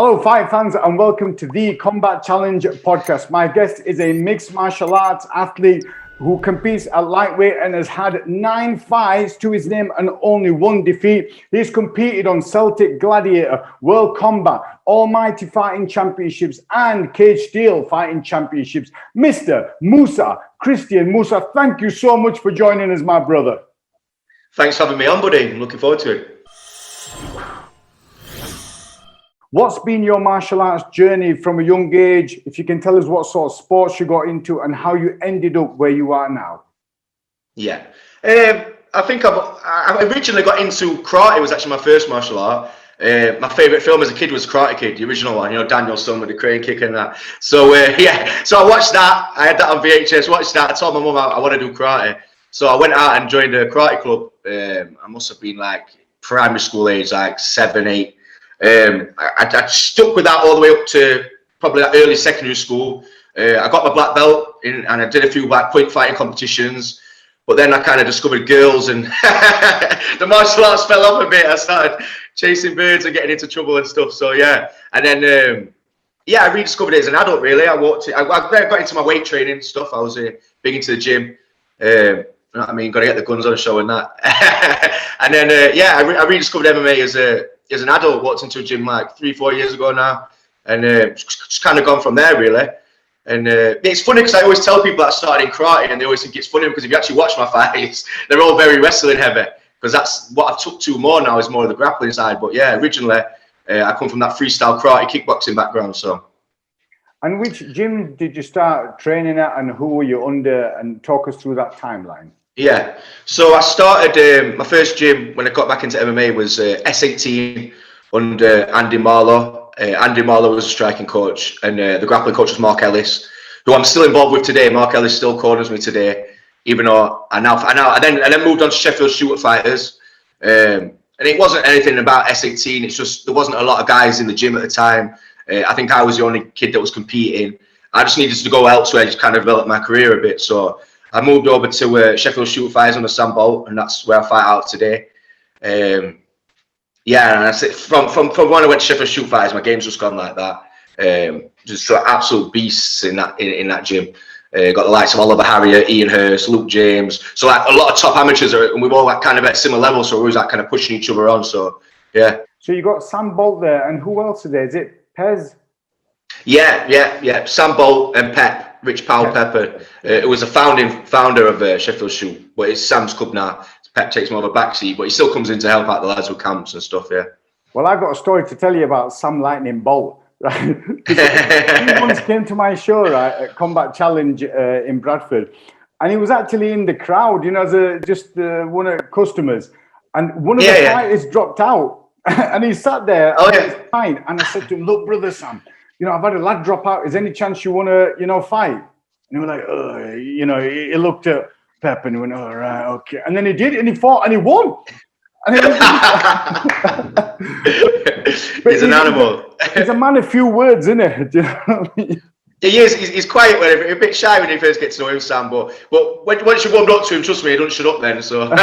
Hello, fight fans, and welcome to the Combat Challenge podcast. My guest is a mixed martial arts athlete who competes at lightweight and has had 9 fights to his name and only 1 defeat. He's competed on Celtic Gladiator, World Combat, Almighty Fighting Championships, and Cage Steel Fighting Championships. Mr. Musa Christian. Musa, thank you so much for joining us, my brother. Thanks for having me on, buddy. I'm looking forward to it. What's been your martial arts journey from a young age? If you can tell us what sort of sports you got into and how you ended up where you are now. Yeah. I think I originally got into karate. It was actually my first martial art. My favourite film as a kid was Karate Kid, the original one, Daniel's son with the crane kick and that. So, so I watched that. I had that on VHS, watched that. I told my mum I want to do karate. So I went out and joined a karate club. I must have been like primary school age, like 7, 8. I stuck with that all the way up to probably like early secondary school. I got my black belt and I did a few like point fighting competitions, but then I kind of discovered girls and the martial arts fell off a bit. I started chasing birds and getting into trouble and stuff. So yeah, and then I rediscovered it as an adult. Really, I got into my weight training stuff. I was big into the gym. You know what I mean? Got to get the guns on the show and that. And then I rediscovered MMA as an adult. Walked into a gym like 3-4 years ago now, and just kind of gone from there really. And it's funny because I always tell people that I started in karate, and they always think it's funny because if you actually watch my fights, they're all very wrestling heavy, because that's what I've took to more now, is more of the grappling side. But yeah, originally I come from that freestyle karate kickboxing background. So. And which gym did you start training at, and who were you under? And talk us through that timeline. Yeah, so I started, my first gym when I got back into MMA was S18 under Andy Marlowe. Andy Marlowe was a striking coach, and the grappling coach was Mark Ellis, who I'm still involved with today. Mark Ellis still corners me today, even though I then moved on to Sheffield Shooter Fighters. And it wasn't anything about S18, it's just there wasn't a lot of guys in the gym at the time. I think I was the only kid that was competing. I just needed to go elsewhere, just kind of develop my career a bit. So I moved over to Sheffield Shooter Fighters under Sam Bolt, and that's where I fight out today. And I said from when I went to Sheffield Shooter Fighters, my game's just gone like that. Just sort of absolute beasts in that gym. Got the likes of Oliver Harrier, Ian Hurst, Luke James. So like a lot of top amateurs, and we're all like kind of at similar levels, so we're always like kind of pushing each other on. So yeah. So you got Sam Bolt there, and who else is there? Is it Pez? Yeah. Sam Bolt and Pep. Rich Powell Pepper, who was a founder of Sheffield Shoot, but it's Sam's club now. Pep takes more of a backseat, but he still comes in to help out the lads with camps and stuff. Yeah. Well, I've got a story to tell you about Sam Lightning Bolt. Right? He once came to my show, right, at Combat Challenge in Bradford, and he was actually in the crowd, as one of the customers, and one of the fighters dropped out, and he sat there. Oh, yeah. Fine, and I said to him, "Look, brother Sam, I've had a lad drop out. Is there any chance you want to, fight?" And he was like, he looked at Pep and he went, "All right, okay." And then he did, and he fought, and he won. And he's an animal. He's a man of few words, isn't it? Do you know what I mean? He is. He's quiet, a bit shy when you first get to know him, Sam. But once you warmed up to him, trust me, he don't shut up then. So.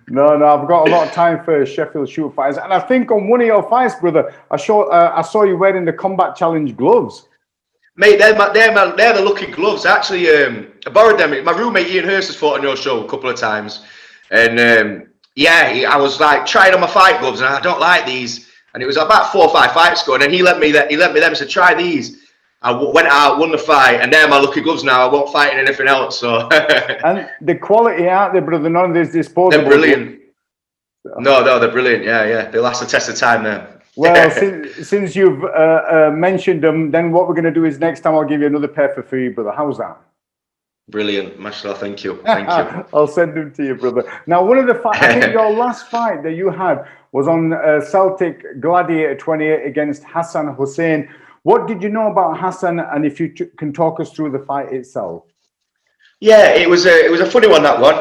No, I've got a lot of time for Sheffield Shooter Fighters, and I think on one of your fights, brother, I saw you wearing the Combat Challenge gloves. Mate, they're the lucky gloves. Actually, I borrowed them. My roommate Ian Hurst has fought on your show a couple of times, and I was like trying on my fight gloves, and I don't like these. And it was about 4 or 5 fights ago, and then he let me them and said, "Try these." I went out, won the fight, and they're my lucky gloves now. I won't fight in anything else. So. And the quality out there, brother, none of this disposable. They're brilliant. No, they're brilliant. Yeah. They last the test of time there. Well, since you've mentioned them, then what we're going to do is next time I'll give you another pair for free, brother. How's that? Brilliant, mashallah. Thank you. I'll send them to you, brother. Now, one of the I think your last fight that you had was on Celtic Gladiator 28 against Hassan Hussain. What did you know about Hassan, and if you can talk us through the fight itself? Yeah, it was a funny one, that one,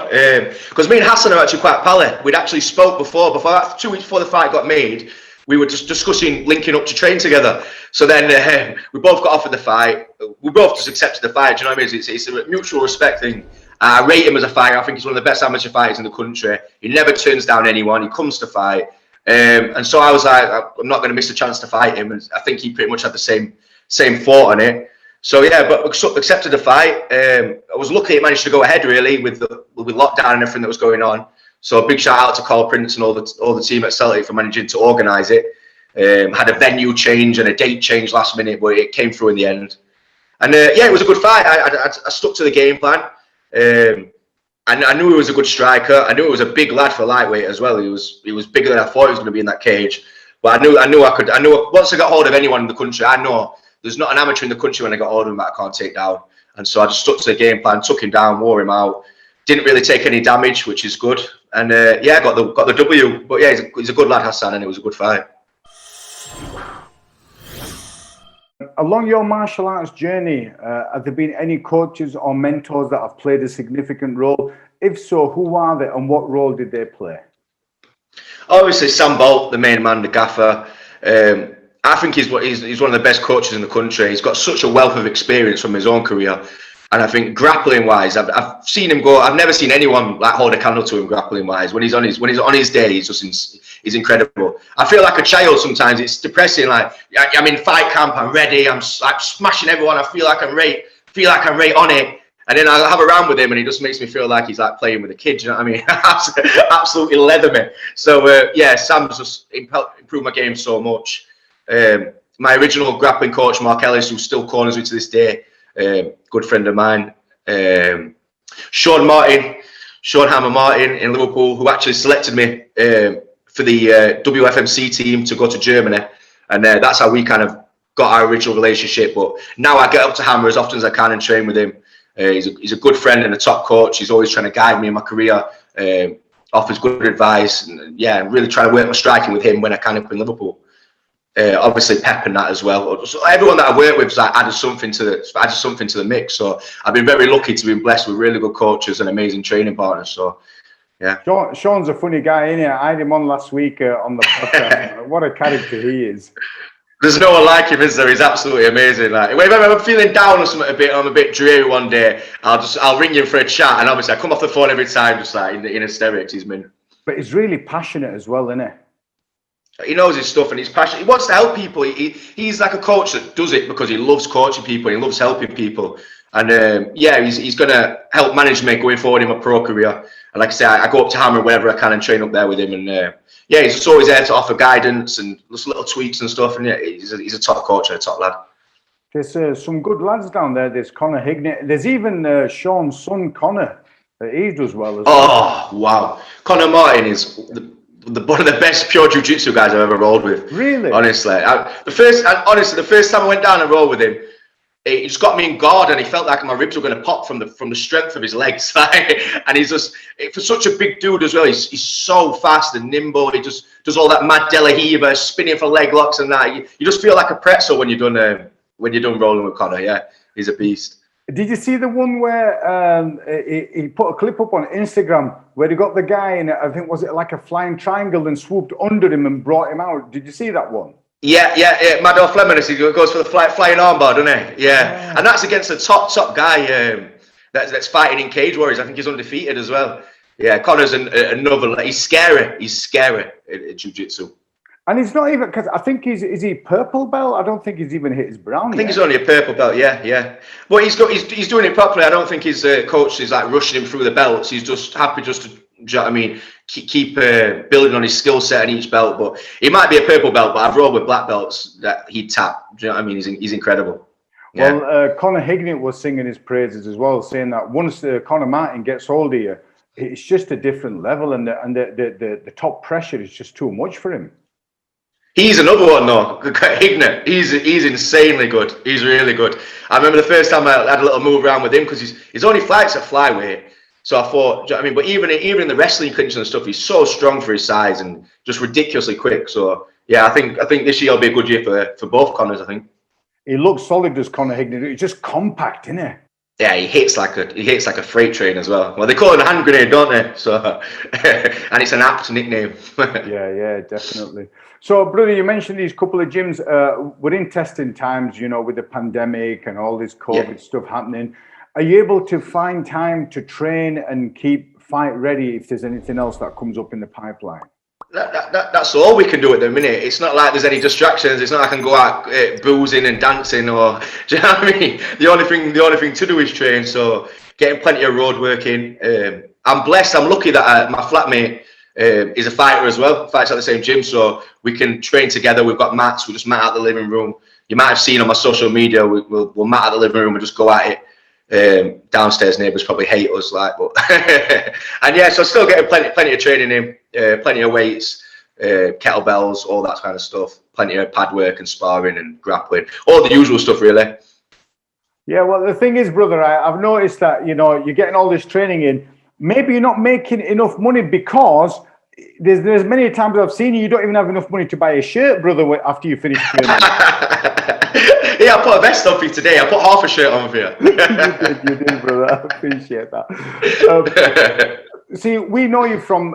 because me and Hassan are actually quite pally. We'd actually spoke before 2 weeks before the fight got made. We were just discussing linking up to train together. So then we both got offered the fight. We both just accepted the fight. Do you know what I mean? It's a mutual respect thing. I rate him as a fighter. I think he's one of the best amateur fighters in the country. He never turns down anyone. He comes to fight. And so I was like, I'm not going to miss a chance to fight him. And I think he pretty much had the same thought on it. So yeah, but accepted the fight. I was lucky it managed to go ahead really with lockdown and everything that was going on. So a big shout out to Carl Prince and all the team at Celtic for managing to organise it. Had a venue change and a date change last minute, but it came through in the end. And yeah, it was a good fight. I stuck to the game plan. I knew he was a good striker. I knew he was a big lad for lightweight as well. He was bigger than I thought he was going to be in that cage. But I knew once I got hold of anyone in the country, I know there's not an amateur in the country when I got hold of him that I can't take down. And so I just stuck to the game plan, took him down, wore him out. Didn't really take any damage, which is good. And yeah, got the W. But yeah, he's a good lad, Hassan, and it was a good fight. Along your martial arts journey, have there been any coaches or mentors that have played a significant role? If so, who are they and what role did they play? Obviously, Sam Bolt, the main man, the gaffer. I think he's one of the best coaches in the country. He's got such a wealth of experience from his own career. And I think grappling wise, I've seen him go. I've never seen anyone like hold a candle to him grappling wise. When he's on his day, he's incredible. I feel like a child sometimes. It's depressing. Like I'm in fight camp, I'm ready. I'm smashing everyone. I feel like I'm right on it. And then I'll have a round with him, and he just makes me feel like he's like playing with a kid. You know what I mean? Absolutely leather me. So yeah, Sam's just improved my game so much. My original grappling coach, Mark Ellis, who still corners me to this day. Good friend of mine, Sean Hammer Martin in Liverpool, who actually selected me for the WFMC team to go to Germany, and that's how we kind of got our original relationship. But now I get up to Hammer as often as I can and train with him. He's a good friend and a top coach. He's always trying to guide me in my career, offers good advice, and yeah, I'm really trying to work my striking with him when I can up in Liverpool. Obviously Pep and that as well. So everyone that I've worked with has added something to the mix. So I've been very lucky to be blessed with really good coaches and amazing training partners. So yeah. Sean's a funny guy, isn't he? I had him on last week on the podcast. What a character he is. There's no one like him, is there? He's absolutely amazing. Like, if I'm feeling down or something I'm a bit dreary one day, I'll ring him for a chat, and obviously I come off the phone every time just like in hysterics. But he's really passionate as well, isn't he? He knows his stuff and he's passionate. He wants to help people. He's like a coach that does it because he loves coaching people. And he loves helping people. And yeah, he's going to help manage me going forward in my pro career. And like I say, I go up to Hammer whenever I can and train up there with him. And yeah, he's just always there to offer guidance and just little tweaks and stuff. And yeah, he's a top coach and a top lad. There's some good lads down there. There's Conor Hignett. There's even Sean's son, Conor. He does well as well. Oh, wow. Conor Martin is one of the best pure jiu-jitsu guys I've ever rolled with. Really? Honestly. The first time I went down and rolled with him, he just got me in guard and he felt like my ribs were going to pop from the strength of his legs. And he's just, for such a big dude as well, he's so fast and nimble. He just does all that mad De La Riva, spinning for leg locks and that. You just feel like a pretzel when you're done rolling with Conor. Yeah, he's a beast. Did you see the one where he put a clip up on Instagram where he got the guy in, I think, was it like a flying triangle, and swooped under him and brought him out? Did you see that one? Yeah. Mador Fleming, he goes for the flying armbar, doesn't he? Yeah. And that's against the top guy that's fighting in Cage Warriors. I think he's undefeated as well. Yeah, Conor's another. He's scary. He's scary at jiu-jitsu. And he's not even, because I think is he purple belt? I don't think he's even hit his brown. I think he's only a purple belt. Yeah. But he's doing it properly. I don't think his coach is like rushing him through the belts. He's just happy just to, do you know what I mean, keep building on his skill set in each belt. But he might be a purple belt, but I've rolled with black belts that he'd tap. Do you know what I mean? He's incredible. Yeah. Well, Conor Hignett was singing his praises as well, saying that once Conor Martin gets hold of you, it's just a different level, and the top pressure is just too much for him. He's another one though, Hignett. He's insanely good. He's really good. I remember the first time I had a little move around with him because he's only fights at flyweight. So I thought, do you know what I mean? But even in the wrestling clinches and stuff, he's so strong for his size and just ridiculously quick. So yeah, I think this year will be a good year for both Conors. I think he looks solid as Conor Hignett. He's just compact, isn't he? Yeah, he hits like a freight train as well. Well, they call it a hand grenade, don't they? So, and it's an apt nickname. yeah, definitely. So, brother, you mentioned these couple of gyms. We're in testing times, you know, with the pandemic and all this COVID stuff happening. Are you able to find time to train and keep fight ready if there's anything else that comes up in the pipeline? that's all we can do at the minute. It's not like there's any distractions. It's not like I can go out boozing and dancing, or do you know what I mean? The only thing to do is train. So getting plenty of road work in. I'm blessed. I'm lucky that my flatmate is a fighter as well. Fights at the same gym, so we can train together. We've got mats. We just mat out the living room. You might have seen on my social media. We'll mat out the living room and just go at it. Downstairs neighbours probably hate us, like, but and yeah, so still getting plenty of training in, plenty of weights, kettlebells, all that kind of stuff, plenty of pad work and sparring and grappling, all the usual stuff, really. Yeah, well, the thing is, brother, I've noticed that, you know, you're getting all this training in. Maybe you're not making enough money because there's many times I've seen you don't even have enough money to buy a shirt, brother, after you finish training. Yeah, I put a vest on for you today. I put half a shirt on for you. You did, brother. I appreciate that. See, we know you from,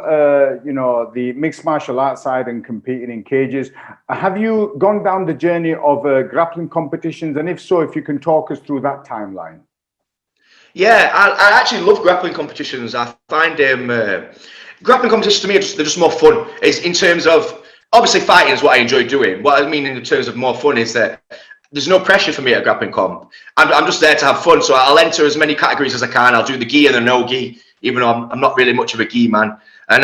you know, the mixed martial arts side and competing in cages. Have you gone down the journey of grappling competitions? And if so, if you can talk us through that timeline. Yeah, I actually love grappling competitions. I find grappling competitions to me, they're just more fun. It's in terms of, obviously fighting is what I enjoy doing. What I mean in terms of more fun is that there's no pressure for me at a grappling comp. I'm just there to have fun. So I'll enter as many categories as I can. I'll do the gi and the no gi, even though I'm not really much of a gi man. And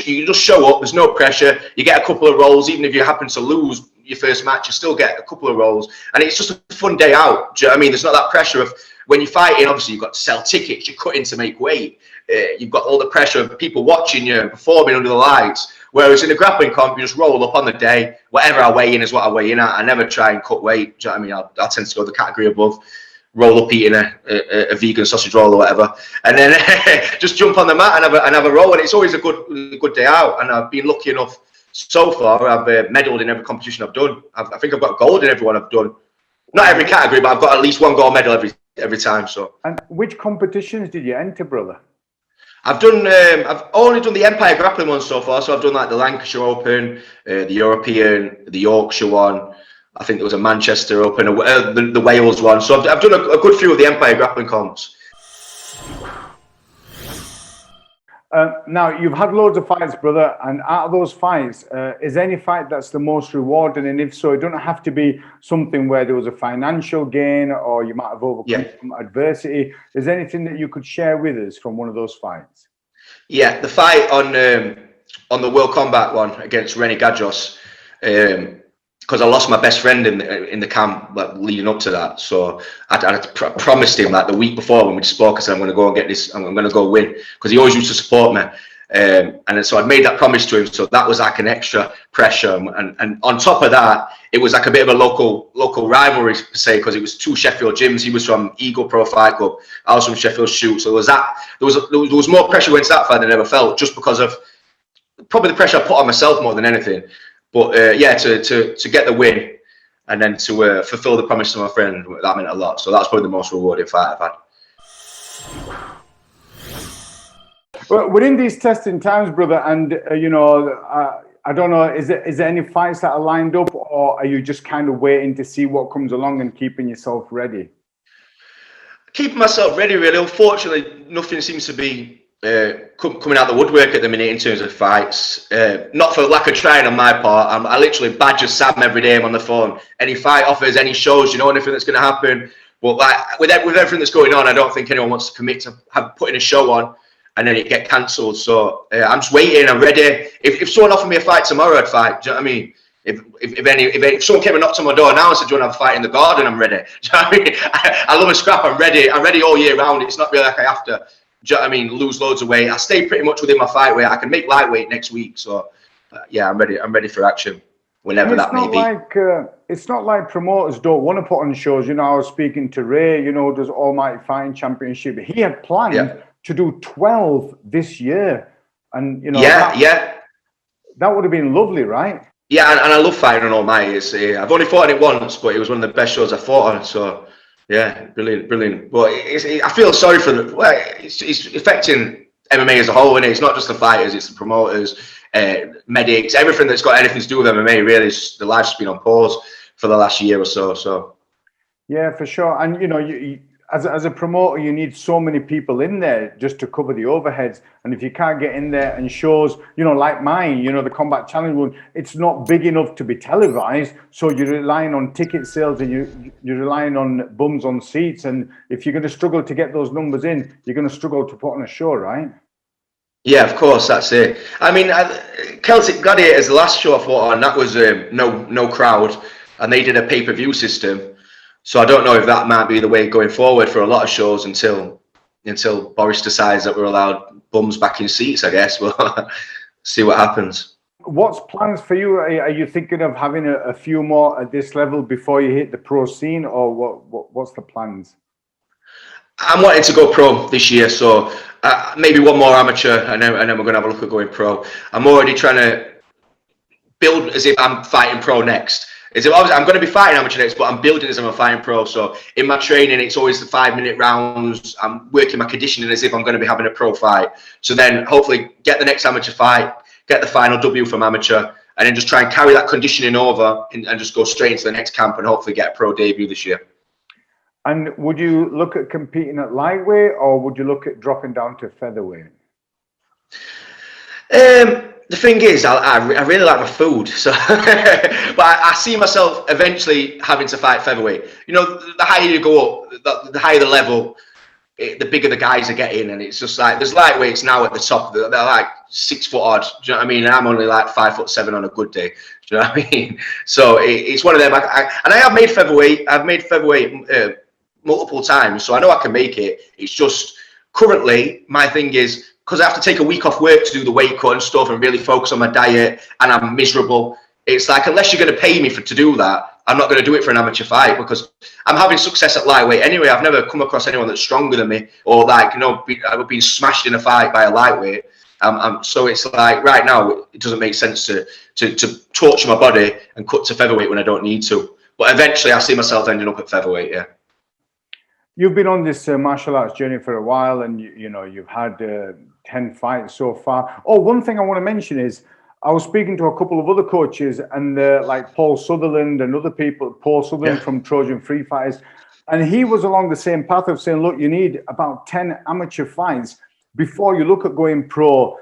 you just show up. There's no pressure. You get a couple of rolls, even if you happen to lose your first match, you still get a couple of rolls. And it's just a fun day out. Do you know what I mean? There's not that pressure of when you're fighting. Obviously, you've got to sell tickets. You're cutting to make weight. You've got all the pressure of people watching you and performing under the lights. Whereas in a grappling comp, you just roll up on the day. Whatever I weigh in is what I weigh in at. I never try and cut weight. Do you know what I mean? I tend to go the category above, roll up eating a vegan sausage roll or whatever, and then just jump on the mat and have a roll. And it's always a good day out. And I've been lucky enough so far. I've medalled in every competition I've done. I think I've got gold in every one I've done. Not every category, but I've got at least one gold medal every time. So. And which competitions did you enter, brother? I've only done the Empire Grappling one so far. So I've done like the Lancashire Open, the European, the Yorkshire one. I think there was a Manchester Open, the Wales one. So I've done a good few of the Empire Grappling comps. Now, you've had loads of fights, brother, and out of those fights, is there any fight that's the most rewarding? And if so, it doesn't have to be something where there was a financial gain or you might have overcome some adversity. Is there anything that you could share with us from one of those fights? Yeah, the fight on the World Combat one against Rennie Gajos, because I lost my best friend in the camp leading up to that. So I promised him like the week before when we spoke, I said, I'm going to go and get this, I'm going to go win, because he always used to support me. And so I'd made that promise to him. So that was like an extra pressure. And on top of that, it was like a bit of a local rivalry per se, because it was two Sheffield gyms. He was from Eagle Pro Fight Club. I was from Sheffield Shoot. So there was more pressure against that fight than I ever felt, just because of probably the pressure I put on myself more than anything. But yeah, to get the win and then to fulfill the promise to my friend, that meant a lot. So that's probably the most rewarding fight I've had. Well, we're in these testing times, brother, and you know, I don't know, is there any fights that are lined up, or are you just kind of waiting to see what comes along and keeping yourself ready? Keeping myself ready, really. Unfortunately, nothing seems to be coming out the woodwork at the minute in terms of fights. Not for lack of trying on my part. I literally badger Sam every day. I'm on the phone. Any fight offers, any shows, you know, anything that's going to happen. But like with everything that's going on, I don't think anyone wants to commit to putting a show on and then it get cancelled. So I'm just waiting. I'm ready. If someone offered me a fight tomorrow, I'd fight. Do you know what I mean? If someone came and knocked on my door now and said, "Do you want to have a fight in the garden?" I'm ready. Do you know what I mean? I love a scrap. I'm ready. I'm ready all year round. It's not really like I have to. Do you know what I mean? Lose loads of weight. I stay pretty much within my fight weight. I can make lightweight next week. So yeah, I'm ready. I'm ready for action whenever that may be. It's not like promoters don't want to put on shows. You know, I was speaking to Ray, you know, does Almighty Fighting Championship. He had planned to do 12 this year. And, you know, that would have been lovely, right? Yeah, and I love fighting on Almighty. I've only fought on it once, but it was one of the best shows I fought on. So, yeah, brilliant. But I feel sorry for them. Well, it's affecting MMA as a whole, isn't it? It's not just the fighters, it's the promoters, medics, everything that's got anything to do with MMA. Really, the life's been on pause for the last year or so. So, yeah, for sure. And you know, as a promoter, you need so many people in there just to cover the overheads. And if you can't get in there and shows, like mine, the Combat Challenge one, it's not big enough to be televised. So you're relying on ticket sales and you're relying on bums on seats. And if you're going to struggle to get those numbers in, you're going to struggle to put on a show, right? Yeah, of course, that's it. I mean, Celtic Gladiators, the last show I fought on, that was no crowd, and they did a pay-per-view system. So I don't know if that might be the way going forward for a lot of shows until Boris decides that we're allowed bums back in seats. I guess we'll see what happens. What's plans for you? Are you thinking of having a few more at this level before you hit the pro scene, or what's the plans? I'm wanting to go pro this year, so maybe one more amateur, and then we're going to have a look at going pro. I'm already trying to build as if I'm fighting pro next. I'm going to be fighting amateur next, but I'm building as if I'm fighting pro. So in my training, it's always the 5-minute rounds. I'm working my conditioning as if I'm going to be having a pro fight. So then hopefully get the next amateur fight, get the final W from amateur, and then just try and carry that conditioning over and just go straight into the next camp and hopefully get a pro debut this year. And would you look at competing at lightweight, or would you look at dropping down to featherweight? The thing is, I really like my food, so but I see myself eventually having to fight featherweight. The higher you go up, the higher the level, the bigger the guys are getting, and it's just like there's lightweights now at the top. They're like 6 foot odd. Do you know what I mean? And I'm only like 5'7" on a good day. Do you know what I mean? So it's one of them. And I have made featherweight. I've made featherweight multiple times, so I know I can make it. It's just currently my thing is, because I have to take a week off work to do the weight cut and stuff and really focus on my diet, and I'm miserable. It's like, unless you're going to pay me to do that, I'm not going to do it for an amateur fight, because I'm having success at lightweight anyway. I've never come across anyone that's stronger than me, or I've been smashed in a fight by a lightweight. So it's like right now it doesn't make sense to torture my body and cut to featherweight when I don't need to. But eventually I see myself ending up at featherweight, yeah. You've been on this martial arts journey for a while, and you've had 10 fights so far. Oh, one thing I want to mention is I was speaking to a couple of other coaches, and like Paul Sutherland and other people, Paul Sutherland from Trojan Free Fighters, and he was along the same path of saying, look, you need about 10 amateur fights before you look at going pro.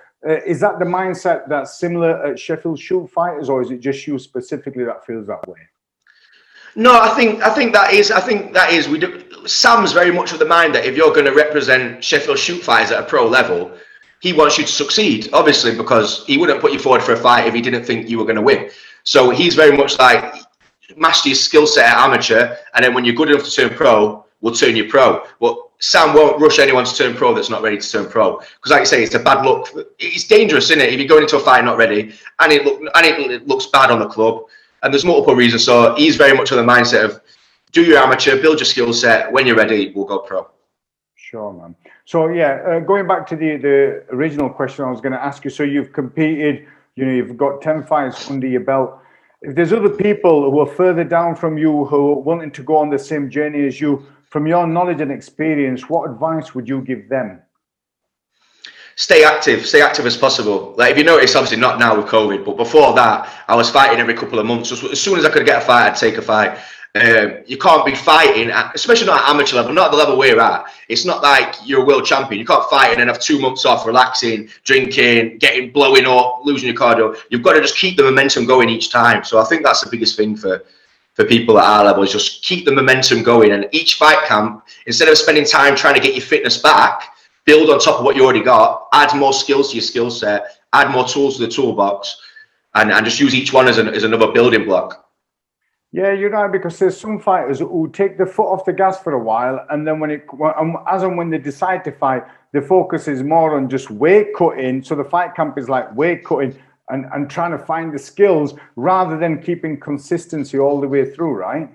Is that the mindset that's similar at Sheffield Shoot Fighters, or is it just you specifically that feels that way? No, I think that is. We do. Sam's very much of the mind that if you're going to represent Sheffield Shoot Fighters at a pro level, he wants you to succeed, obviously, because he wouldn't put you forward for a fight if he didn't think you were going to win. So he's very much like, master your skill set at amateur, and then when you're good enough to turn pro, we'll turn you pro. But Sam won't rush anyone to turn pro that's not ready to turn pro, because like I say, it's a bad look. It's dangerous, isn't it? If you're going into a fight not ready, and it looks bad on the club. And there's multiple reasons. So he's very much on the mindset of do your amateur, build your skill set. When you're ready, we'll go pro. Sure, man. So yeah, going back to the original question I was going to ask you. So you've competed, you've got 10 fights under your belt. If there's other people who are further down from you who are wanting to go on the same journey as you, from your knowledge and experience, what advice would you give them? Stay active as possible. Like, if you notice, obviously not now with COVID, but before that, I was fighting every couple of months. So as soon as I could get a fight, I'd take a fight. You can't be fighting, especially not at amateur level, not at the level we're at. It's not like you're a world champion. You can't fight and then have 2 months off, relaxing, drinking, blowing up, losing your cardio. You've got to just keep the momentum going each time. So I think that's the biggest thing for people at our level, is just keep the momentum going. And each fight camp, instead of spending time trying to get your fitness back, build on top of what you already got, add more skills to your skill set, add more tools to the toolbox, and just use each one as another building block. Yeah, you're right, because there's some fighters who take the foot off the gas for a while, and then when they decide to fight, the focus is more on just weight cutting. So the fight camp is like weight cutting and trying to find the skills rather than keeping consistency all the way through, right?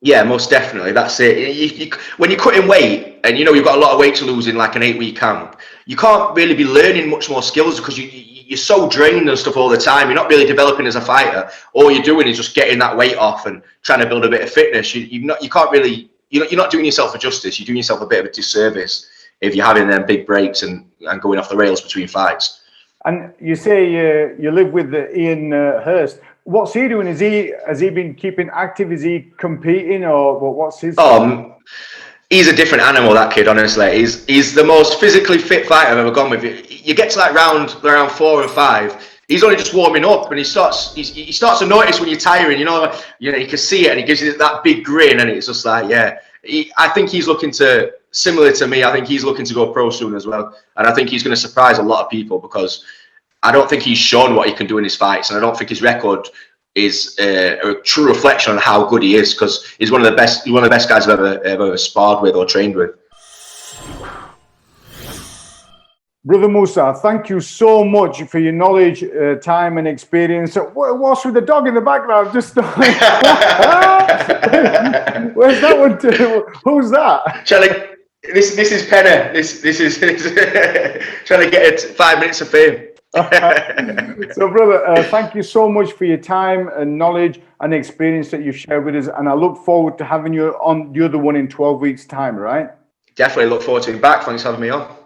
Yeah, most definitely. That's it. When you're cutting weight and you've got a lot of weight to lose in like an 8-week camp, you can't really be learning much more skills because you're so drained and stuff all the time. You're not really developing as a fighter. All you're doing is just getting that weight off and trying to build a bit of fitness. You're not doing yourself a justice. You're doing yourself a bit of a disservice if you're having them big breaks and going off the rails between fights. And you say you live with Ian Hurst. What's he doing? Has he been keeping active? Is he competing, or what's his? he's a different animal, that kid, honestly. He's the most physically fit fighter I've ever gone with. You get to like around 4 and 5, he's only just warming up, and he starts to notice when you're tiring. You know, you can see it, and he gives you that big grin, and it's just like, yeah. I think he's looking to, similar to me, I think he's looking to go pro soon as well, and I think he's going to surprise a lot of people because I don't think he's shown what he can do in his fights, and I don't think his record is a true reflection on how good he is, because he's one of the best guys I've ever sparred with or trained with. Brother Musa, thank you so much for your knowledge, time, and experience. What's with the dog in the background? Just where's that one? Who's that? This is Penner. This is trying to get 5 minutes of fame. So, brother, thank you so much for your time and knowledge and experience that you've shared with us, and I look forward to having you on the other one in 12 weeks' time. Right? Definitely look forward to being back. Thanks for having me on.